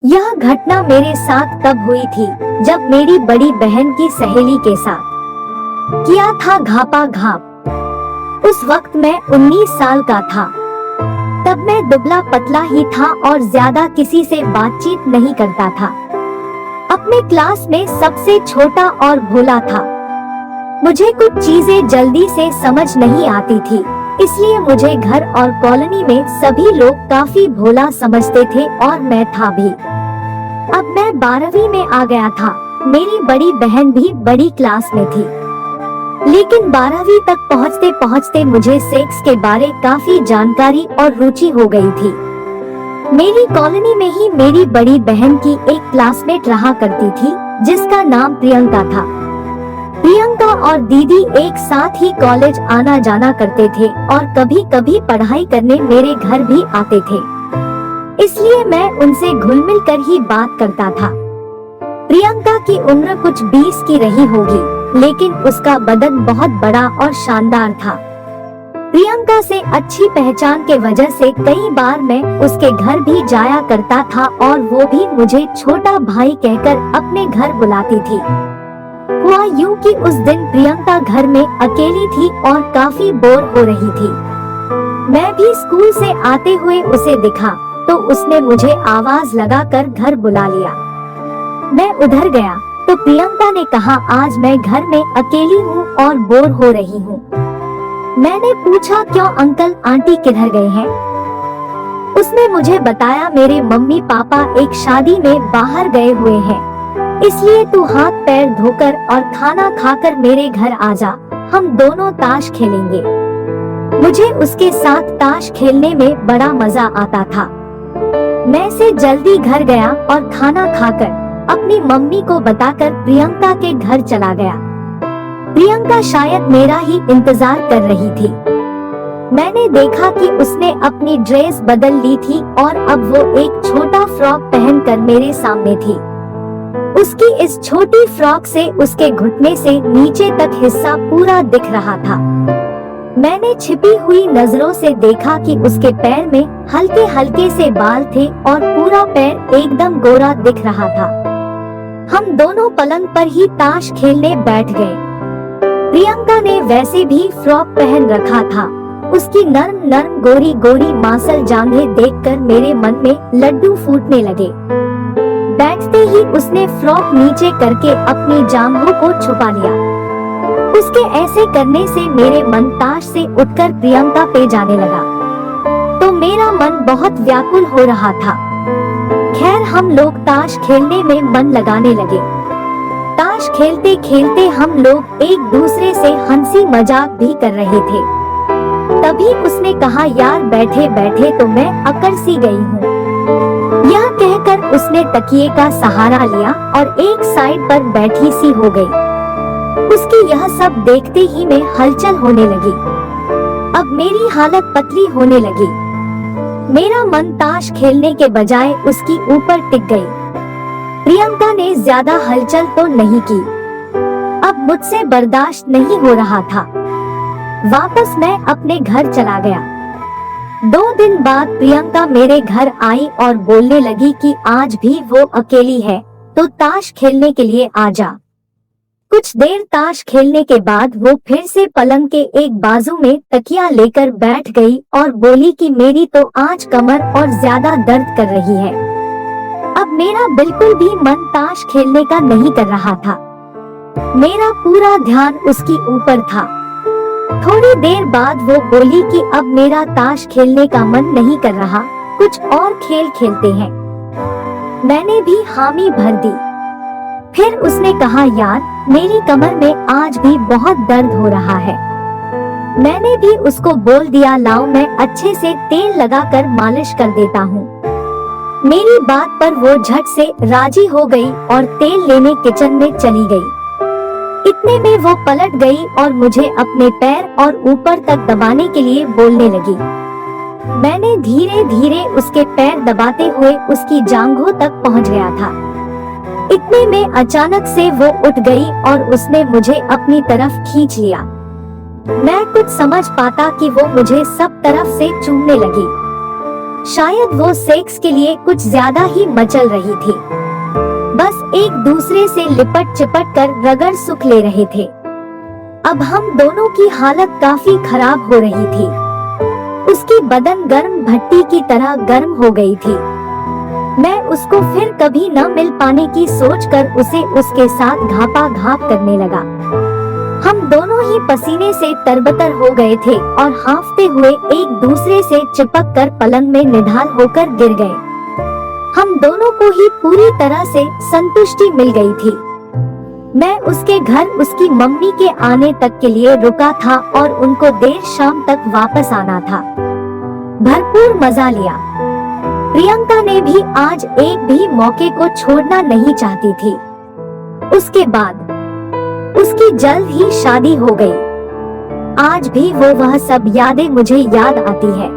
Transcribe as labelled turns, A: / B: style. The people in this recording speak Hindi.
A: यह घटना मेरे साथ तब हुई थी जब मेरी बड़ी बहन की सहेली के साथ किया था घापा घाप। उस वक्त मैं 19 साल का था। तब मैं दुबला पतला ही था और ज्यादा किसी से बातचीत नहीं करता था। अपने क्लास में सबसे छोटा और भोला था। मुझे कुछ चीजें जल्दी से समझ नहीं आती थी, इसलिए मुझे घर और कॉलोनी में सभी लोग काफी भोला समझते थे और मैं था भी। अब मैं 12वीं में आ गया था। मेरी बड़ी बहन भी बड़ी क्लास में थी, लेकिन 12वीं तक पहुँचते पहुँचते मुझे सेक्स के बारे काफी जानकारी और रुचि हो गई थी। मेरी कॉलोनी में ही मेरी बड़ी बहन की एक क्लासमेट रहा करती थी जिसका नाम प्रियंका था। प्रियंका और दीदी एक साथ ही कॉलेज आना जाना करते थे और कभी कभी पढ़ाई करने मेरे घर भी आते थे, इसलिए मैं उनसे घुल मिल कर ही बात करता था। प्रियंका की उम्र कुछ 20 की रही होगी, लेकिन उसका बदन बहुत बड़ा और शानदार था। प्रियंका से अच्छी पहचान के वजह से कई बार मैं उसके घर भी जाया करता था और वो भी मुझे छोटा भाई कहकर अपने घर बुलाती थी। हुआ यूं कि उस दिन प्रियंका घर में अकेली थी और काफी बोर हो रही थी। मैं भी स्कूल से आते हुए उसे दिखा तो उसने मुझे आवाज लगाकर घर बुला लिया। मैं उधर गया तो प्रियंका ने कहा, आज मैं घर में अकेली हूँ और बोर हो रही हूँ। मैंने पूछा, क्यों अंकल आंटी किधर गए हैं? उसने मुझे बताया, मेरे मम्मी पापा एक शादी में बाहर गए हुए हैं, इसलिए तू हाथ पैर धोकर और खाना खाकर मेरे घर आ जा, हम दोनों ताश खेलेंगे। मुझे उसके साथ ताश खेलने में बड़ा मजा आता था। मैं से जल्दी घर गया और खाना खाकर अपनी मम्मी को बताकर प्रियंका के घर चला गया। प्रियंका शायद मेरा ही इंतजार कर रही थी। मैंने देखा कि उसने अपनी ड्रेस बदल ली थी और अब वो एक छोटा फ्रॉक पहनकर मेरे सामने थी। उसकी इस छोटी फ्रॉक से उसके घुटने से नीचे तक हिस्सा पूरा दिख रहा था। मैंने छिपी हुई नजरों से देखा कि उसके पैर में हल्के हल्के से बाल थे और पूरा पैर एकदम गोरा दिख रहा था। हम दोनों पलंग पर ही ताश खेलने बैठ गए। प्रियंका ने वैसे भी फ्रॉक पहन रखा था। उसकी नर्म नर्म गोरी गोरी मांसल जांघें देखकर मेरे मन में लड्डू फूटने लगे। बैठते ही उसने फ्रॉक नीचे करके अपनी जांघों को छुपा लिया। उसके ऐसे करने से मेरे मन ताश से उठकर प्रियंका पे जाने लगा, तो मेरा मन बहुत व्याकुल हो रहा था। खैर, हम लोग ताश खेलने में मन लगाने लगे। ताश खेलते खेलते हम लोग एक दूसरे से हंसी मजाक भी कर रहे थे। तभी उसने कहा, यार बैठे बैठे तो मैं अकड़ सी गई हूँ। यह कहकर उसने तकिए का सहारा लिया और एक साइड पर बैठी सी हो गई। उसकी यह सब देखते ही में हलचल होने लगी। अब मेरी हालत पतली होने लगी। मेरा मन ताश खेलने के बजाय उसकी ऊपर टिक गई। प्रियंका ने ज्यादा हलचल तो नहीं की। अब मुझसे बर्दाश्त नहीं हो रहा था। वापस मैं अपने घर चला गया। 2 दिन बाद प्रियंका मेरे घर आई और बोलने लगी कि आज भी वो अकेली है, तो ताश खेलने के लिए आ जा। कुछ देर ताश खेलने के बाद वो फिर से पलंग के एक बाजू में तकिया लेकर बैठ गई और बोली कि मेरी तो आज कमर और ज्यादा दर्द कर रही है। अब मेरा बिल्कुल भी मन ताश खेलने का नहीं कर रहा था। मेरा पूरा ध्यान उसकी ऊपर था। थोड़ी देर बाद वो बोली कि अब मेरा ताश खेलने का मन नहीं कर रहा, कुछ और खेल खेलते हैं। मैंने भी हामी भर दी। फिर उसने कहा, यार मेरी कमर में आज भी बहुत दर्द हो रहा है। मैंने भी उसको बोल दिया, लाओ मैं अच्छे से तेल लगाकर मालिश कर देता हूँ। मेरी बात पर वो झट से राजी हो गई और तेल लेने किचन में चली गई। इतने में वो पलट गई और मुझे अपने पैर और ऊपर तक दबाने के लिए बोलने लगी। मैंने धीरे धीरे उसके पैर दबाते हुए उसकी जांघों तक पहुँच गया था। इतने में अचानक से वो उठ गई और उसने मुझे अपनी तरफ खींच लिया। मैं कुछ समझ पाता कि वो मुझे सब तरफ से चूमने लगी। शायद वो सेक्स के लिए कुछ ज्यादा ही मचल रही थी। बस एक दूसरे से लिपट चिपट कर रगड़ सुख ले रहे थे। अब हम दोनों की हालत काफी खराब हो रही थी। उसकी बदन गर्म भट्टी की तरह गर्म हो गई थी। मैं उसको फिर कभी न मिल पाने की सोचकर उसे उसके साथ घापा घाप करने लगा। हम दोनों ही पसीने से तरबतर हो गए थे और हांफते हुए एक दूसरे से चिपक कर पलंग में निढाल होकर गिर गए। हम दोनों को ही पूरी तरह से संतुष्टि मिल गई थी। मैं उसके घर उसकी मम्मी के आने तक के लिए रुका था और उनको देर शाम तक वापस आना था। भरपूर मजा लिया। प्रियंका ने भी आज एक भी मौके को छोड़ना नहीं चाहती थी। उसके बाद उसकी जल्द ही शादी हो गई। आज भी वह सब यादें मुझे याद आती है।